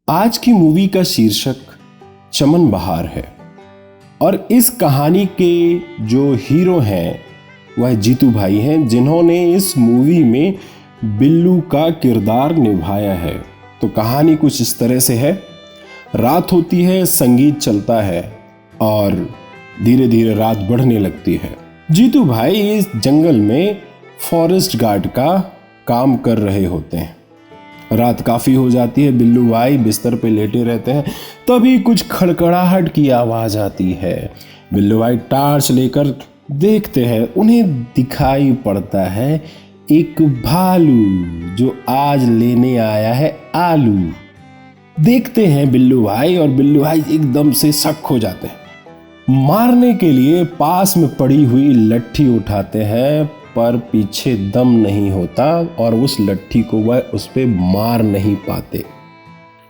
आज की मूवी का शीर्षक चमन बहार है और इस कहानी के जो हीरो हैं वह जीतू भाई हैं, जिन्होंने इस मूवी में बिल्लू का किरदार निभाया है। तो कहानी कुछ इस तरह से है। रात होती है, संगीत चलता है और धीरे धीरे रात बढ़ने लगती है। जीतू भाई इस जंगल में फॉरेस्ट गार्ड का काम कर रहे होते हैं। रात काफ़ी हो जाती है, बिल्लू भाई बिस्तर पे लेटे रहते हैं। तभी कुछ खड़खड़ाहट की आवाज़ आती है। बिल्लू भाई टार्च लेकर देखते हैं, उन्हें दिखाई पड़ता है एक भालू जो आज लेने आया है आलू। देखते हैं बिल्लू भाई और बिल्लू भाई एकदम से शक हो जाते हैं। मारने के लिए पास में पड़ी हुई लट्ठी उठाते हैं, पर पीछे दम नहीं होता और उस लट्ठी को वह उस पे मार नहीं पाते।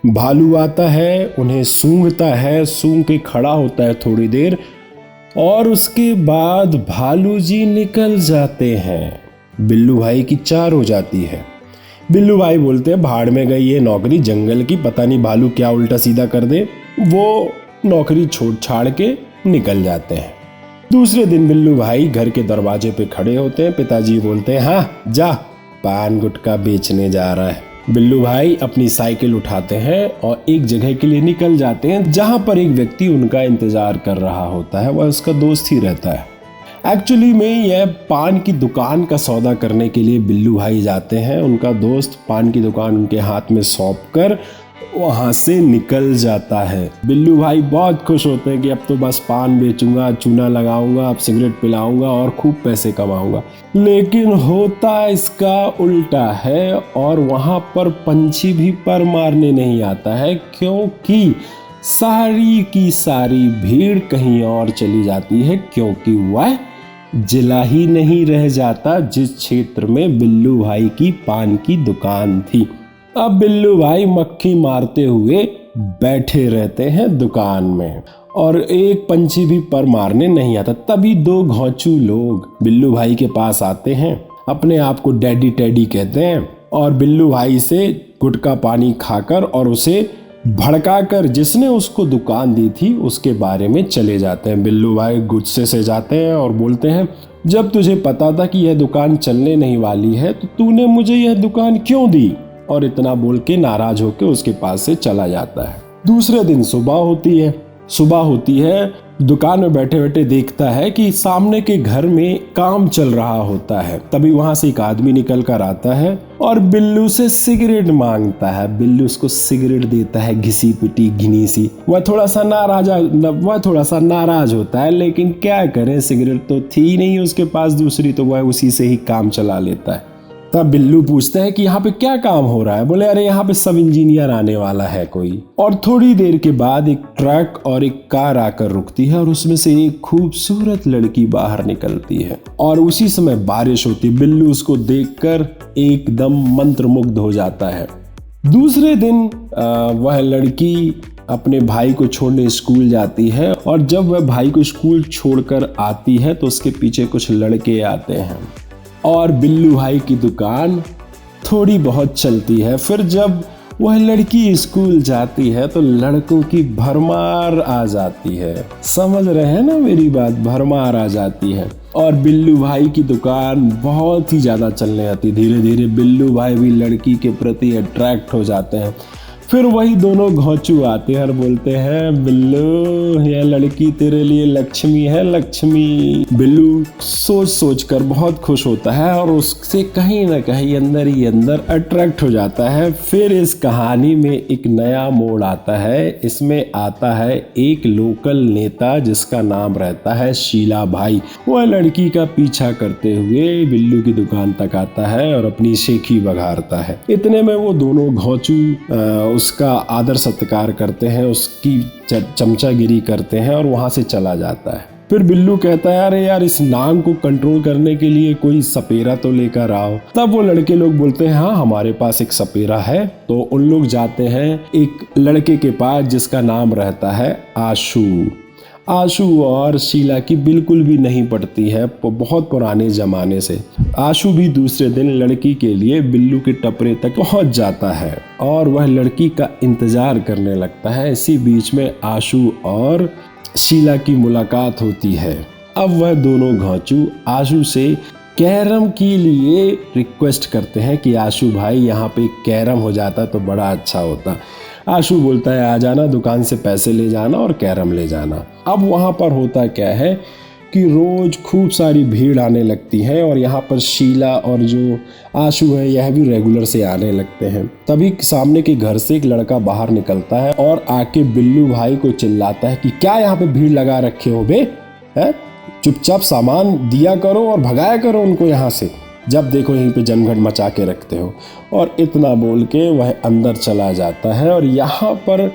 भालू आता है, उन्हें सूंघता है, सूंघ के खड़ा होता है थोड़ी देर और उसके बाद भालू जी निकल जाते हैं। बिल्लू भाई की चार हो जाती है। बिल्लू भाई बोलते हैं भाड़ में गई ये नौकरी जंगल की, पता नहीं भालू क्या उल्टा सीधा कर दे। वो नौकरी छोड़ छाड़ के निकल जाते हैं। दूसरे दिन बिल्लू भाई घर के दरवाजे पे खड़े होते हैं। पिताजी बोलते हैं हाँ जा, पान गुटखा बेचने जा रहा है। बिल्लू भाई अपनी साइकिल उठाते हैं और एक जगह के लिए निकल जाते हैं जहां पर एक व्यक्ति उनका इंतजार कर रहा होता है। वह उसका दोस्त ही रहता है। एक्चुअली में यह पान की दुकान का सौदा करने के लिए बिल्लू भाई जाते हैं। उनका दोस्त पान की दुकान उनके हाथ में सौंप कर वहां से निकल जाता है। बिल्लू भाई बहुत खुश होते हैं कि अब तो बस पान बेचूंगा, चूना लगाऊंगा, अब सिगरेट पिलाऊंगा और खूब पैसे कमाऊंगा। लेकिन होता इसका उल्टा है और वहां पर पंछी भी पर मारने नहीं आता है, क्योंकि सारी की सारी भीड़ कहीं और चली जाती है, क्योंकि वह जिला ही नहीं रह जाता जिस क्षेत्र में बिल्लू भाई की पान की दुकान थी। अब बिल्लू भाई मक्खी मारते हुए बैठे रहते हैं दुकान में और एक पंछी भी पर मारने नहीं आता। तभी दो घोंचू लोग बिल्लू भाई के पास आते हैं, अपने आप को डैडी टैडी कहते हैं और बिल्लू भाई से गुटखा पानी खाकर और उसे भड़काकर जिसने उसको दुकान दी थी उसके बारे में चले जाते हैं। बिल्लू भाई गुस्से से जाते हैं और बोलते हैं जब तुझे पता था कि यह दुकान चलने नहीं वाली है तो तूने मुझे यह दुकान क्यों दी, और इतना बोल के नाराज होकर उसके पास से चला जाता है। दूसरे दिन सुबह होती है, दुकान में बैठे बैठे देखता है कि सामने के घर में काम चल रहा होता है। तभी वहां से एक आदमी निकल कर आता है और बिल्लू से सिगरेट मांगता है। बिल्लू उसको सिगरेट देता है, घिसी पिटी घिनी सी। वह थोड़ा सा नाराज होता है, लेकिन क्या करें, सिगरेट तो थी नहीं उसके पास दूसरी, तो वह उसी से ही काम चला लेता है। तब बिल्लू पूछता है कि यहाँ पे क्या काम हो रहा है। बोले अरे यहाँ पे सब इंजीनियर आने वाला है कोई। और थोड़ी देर के बाद एक ट्रक और एक कार आकर रुकती है और उसमें से एक खूबसूरत लड़की बाहर निकलती है और उसी समय बारिश होती है। बिल्लू उसको देखकर एकदम मंत्रमुग्ध हो जाता है। दूसरे दिन वह लड़की अपने भाई को छोड़ने स्कूल जाती है और जब वह भाई को स्कूल छोड़कर आती है तो उसके पीछे कुछ लड़के आते हैं और बिल्लू भाई की दुकान थोड़ी बहुत चलती है। फिर जब वह लड़की स्कूल जाती है तो लड़कों की भरमार आ जाती है। समझ रहे हैं ना मेरी बात, भरमार आ जाती है और बिल्लू भाई की दुकान बहुत ही ज़्यादा चलने आती। धीरे धीरे बिल्लू भाई भी लड़की के प्रति अट्रैक्ट हो जाते हैं। फिर वही दोनों घोंचू आते हैं और बोलते हैं बिल्लू यह लड़की तेरे लिए लक्ष्मी है, लक्ष्मी। बिल्लू सोच सोच कर बहुत खुश होता है और उससे कहीं ना कहीं अंदर ही अंदर अट्रैक्ट हो जाता है। फिर इस कहानी में एक नया मोड़ आता है। इसमें आता है एक लोकल नेता जिसका नाम रहता है शीला भाई। वह लड़की का पीछा करते हुए बिल्लू की दुकान तक आता है और अपनी शेखी बघारता है। इतने में वो दोनों घोंचू उसका आदर सत्कार करते हैं, उसकी चमचागिरी करते हैं और वहां से चला जाता है। फिर बिल्लू कहता है अरे यार इस नाग को कंट्रोल करने के लिए कोई सपेरा तो लेकर आओ। तब वो लड़के लोग बोलते हैं हाँ हमारे पास एक सपेरा है। तो उन लोग जाते हैं एक लड़के के पास जिसका नाम रहता है आशू। आशु और शीला की बिल्कुल भी नहीं पड़ती है, बहुत पुराने ज़माने से। आशु भी दूसरे दिन लड़की के लिए बिल्लू के टपरे तक पहुंच जाता है और वह लड़की का इंतज़ार करने लगता है। इसी बीच में आशु और शीला की मुलाकात होती है। अब वह दोनों घोंचू आशु से कैरम के लिए रिक्वेस्ट करते हैं कि आशु भाई यहाँ पे कैरम हो जाता तो बड़ा अच्छा होता। आशु बोलता है आ जाना, दुकान से पैसे ले जाना और कैरम ले जाना। अब वहाँ पर होता क्या है कि रोज खूब सारी भीड़ आने लगती है और यहाँ पर शीला और जो आशु है यह भी रेगुलर से आने लगते हैं। तभी सामने के घर से एक लड़का बाहर निकलता है और आके बिल्लू भाई को चिल्लाता है कि क्या यहाँ पे भीड़ लगा रखे हो बे, है? चुपचाप सामान दिया करो और भगाया करो उनको यहाँ से, जब देखो यहीं पे जनघट मचा के रखते हो। और इतना बोल के वह अंदर चला जाता है और यहाँ पर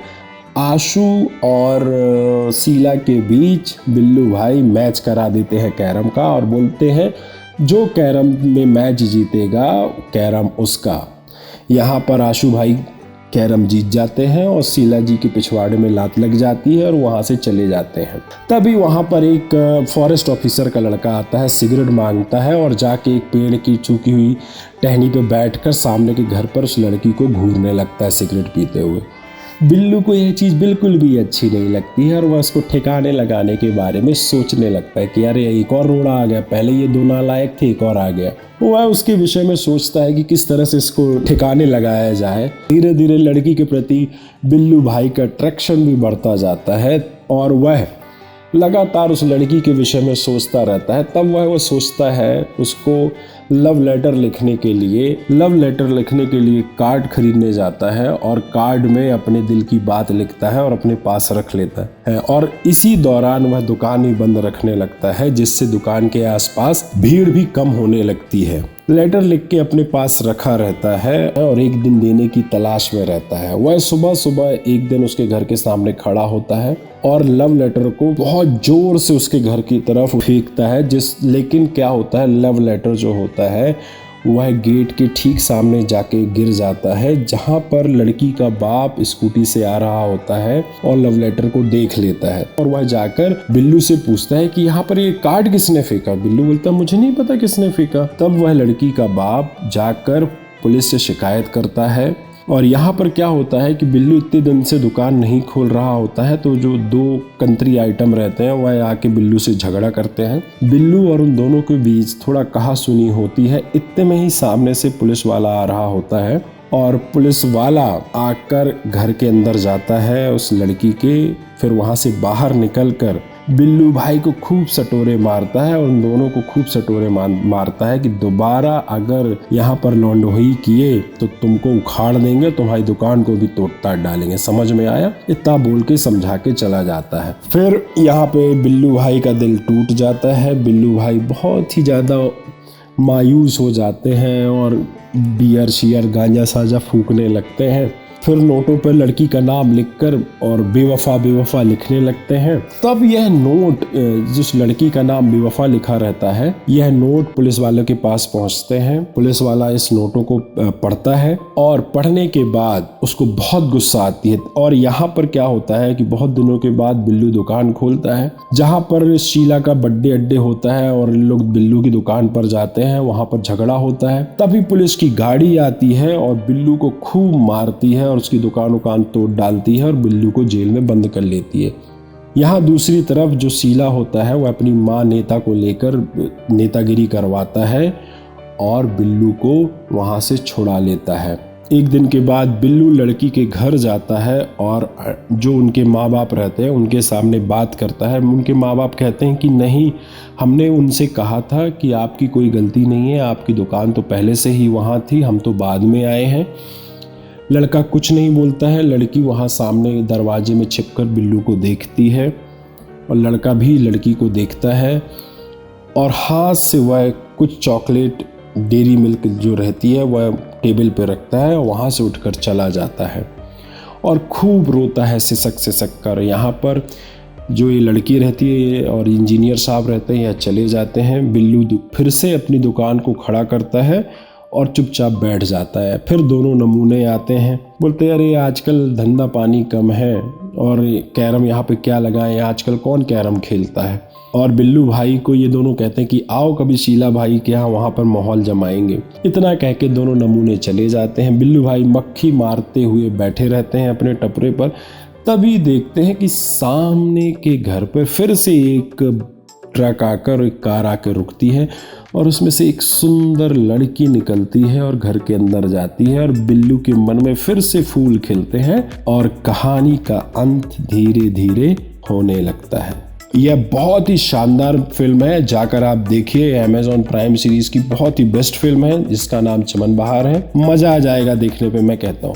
आशु और शीला के बीच बिल्लू भाई मैच करा देते हैं कैरम का और बोलते हैं जो कैरम में मैच जीतेगा कैरम उसका। यहाँ पर आशु भाई कैरम जीत जाते हैं और शीला जी के पिछवाड़े में लात लग जाती है और वहाँ से चले जाते हैं। तभी वहाँ पर एक फॉरेस्ट ऑफिसर का लड़का आता है, सिगरेट मांगता है और जाके एक पेड़ की सूखी हुई टहनी पे बैठकर सामने के घर पर उस लड़की को घूरने लगता है सिगरेट पीते हुए। बिल्लू को यह चीज़ बिल्कुल भी अच्छी नहीं लगती है और वह उसको ठिकाने लगाने के बारे में सोचने लगता है कि अरे एक और रोड़ा आ गया, पहले ये दो नालायक थे, एक और आ गया। वह उसके विषय में सोचता है कि किस तरह से इसको ठिकाने लगाया जाए। धीरे धीरे लड़की के प्रति बिल्लू भाई का अट्रैक्शन भी बढ़ता जाता है और वह लगातार उस लड़की के विषय में सोचता रहता है। तब वह सोचता है उसको लव लेटर लिखने के लिए कार्ड खरीदने जाता है और कार्ड में अपने दिल की बात लिखता है और अपने पास रख लेता है और इसी दौरान वह दुकान ही बंद रखने लगता है, जिससे दुकान के आसपास भीड़ भी कम होने लगती है। लेटर लिख के अपने पास रखा रहता है और एक दिन देने की तलाश में रहता है। वह सुबह सुबह एक दिन उसके घर के सामने खड़ा होता है और लव लेटर को बहुत जोर से उसके घर की तरफ फेंकता है। लेकिन क्या होता है, लव लेटर जो होता है वह गेट के ठीक सामने जाके गिर जाता है, जहां पर लड़की का बाप स्कूटी से आ रहा होता है और लव लेटर को देख लेता है और वह जाकर बिल्लू से पूछता है कि यहाँ पर ये कार्ड किसने फेंका। बिल्लू बोलता है मुझे नहीं पता किसने फेंका। तब वह लड़की का बाप जाकर पुलिस से शिकायत करता है और यहाँ पर क्या होता है कि बिल्लू इतने दिन से दुकान नहीं खोल रहा होता है, तो जो दो कंत्री आइटम रहते हैं वह आके बिल्लू से झगड़ा करते हैं। बिल्लू और उन दोनों के बीच थोड़ा कहा सुनी होती है। इतने में ही सामने से पुलिस वाला आ रहा होता है और पुलिस वाला आकर घर के अंदर जाता है उस लड़की के। फिर वहाँ से बाहर निकलकर बिल्लू भाई को खूब सटोरे मारता है और उन दोनों को खूब सटोरे मारता है कि दोबारा अगर यहाँ पर लौंडोही किए तो तुमको उखाड़ देंगे, तुम्हारी दुकान को भी तोड़ ताड़ डालेंगे, समझ में आया। इतना बोल के समझा के चला जाता है। फिर यहाँ पे बिल्लू भाई का दिल टूट जाता है। बिल्लू भाई बहुत ही ज़्यादा मायूस हो जाते हैं और बियर शियर गांजा साजा फूकने लगते हैं। फिर नोटों पर लड़की का नाम लिखकर और बेवफा बेवफा लिखने लगते हैं। तब यह नोट, जिस लड़की का नाम बेवफा लिखा रहता है, यह नोट पुलिस वालों के पास पहुंचते हैं। पुलिस वाला इस नोटों को पढ़ता है और पढ़ने के बाद उसको बहुत गुस्सा आती है। और यहाँ पर क्या होता है कि बहुत दिनों के बाद बिल्लू दुकान खोलता है, जहाँ पर शीला का बर्थडे अड्डे होता है और लोग बिल्लू की दुकान पर जाते हैं। वहाँ पर झगड़ा होता है। तभी पुलिस की गाड़ी आती है और बिल्लू को खूब मारती है और उसकी दुकान तोड़ डालती है और बिल्लू को जेल में बंद कर लेती है। यहाँ दूसरी तरफ जो शीला होता है वह अपनी माँ नेता को लेकर नेतागिरी करवाता है और बिल्लू को वहाँ से छुड़ा लेता है। एक दिन के बाद बिल्लू लड़की के घर जाता है और जो उनके माँ बाप रहते हैं उनके सामने बात करता है। उनके माँ बाप कहते हैं कि नहीं, हमने उनसे कहा था कि आपकी कोई गलती नहीं है, आपकी दुकान तो पहले से ही वहाँ थी, हम तो बाद में आए हैं। लड़का कुछ नहीं बोलता है। लड़की वहाँ सामने दरवाजे में छिपकर बिल्लू को देखती है और लड़का भी लड़की को देखता है और हाथ से वह कुछ चॉकलेट डेयरी मिल्क जो रहती है वह टेबल पे रखता है और वहाँ से उठकर चला जाता है और खूब रोता है सिसक कर। यहाँ पर जो ये लड़की रहती है और इंजीनियर साहब रहते हैं, यह चले जाते हैं। बिल्लू फिर से अपनी दुकान को खड़ा करता है और चुपचाप बैठ जाता है। फिर दोनों नमूने आते हैं, बोलते हैं अरे आजकल धंधा पानी कम है, और कैरम यहाँ पे क्या लगाएं, आजकल कौन कैरम खेलता है। और बिल्लू भाई को ये दोनों कहते हैं कि आओ कभी शीला भाई के यहाँ, वहाँ पर माहौल जमाएंगे। इतना कह के दोनों नमूने चले जाते हैं। बिल्लू भाई मक्खी मारते हुए बैठे रहते हैं अपने टपरे पर। तभी देखते हैं कि सामने के घर पर फिर से एक ट्रक आकर, एक कार आकर रुकती है और उसमें से एक सुंदर लड़की निकलती है और घर के अंदर जाती है। और बिल्लू के मन में फिर से फूल खिलते हैं और कहानी का अंत धीरे धीरे होने लगता है। यह बहुत ही शानदार फिल्म है, जाकर आप देखिए। अमेज़न प्राइम सीरीज की बहुत ही बेस्ट फिल्म है जिसका नाम चमन बहार है। मजा आ जाएगा देखने पे, मैं कहता हूँ।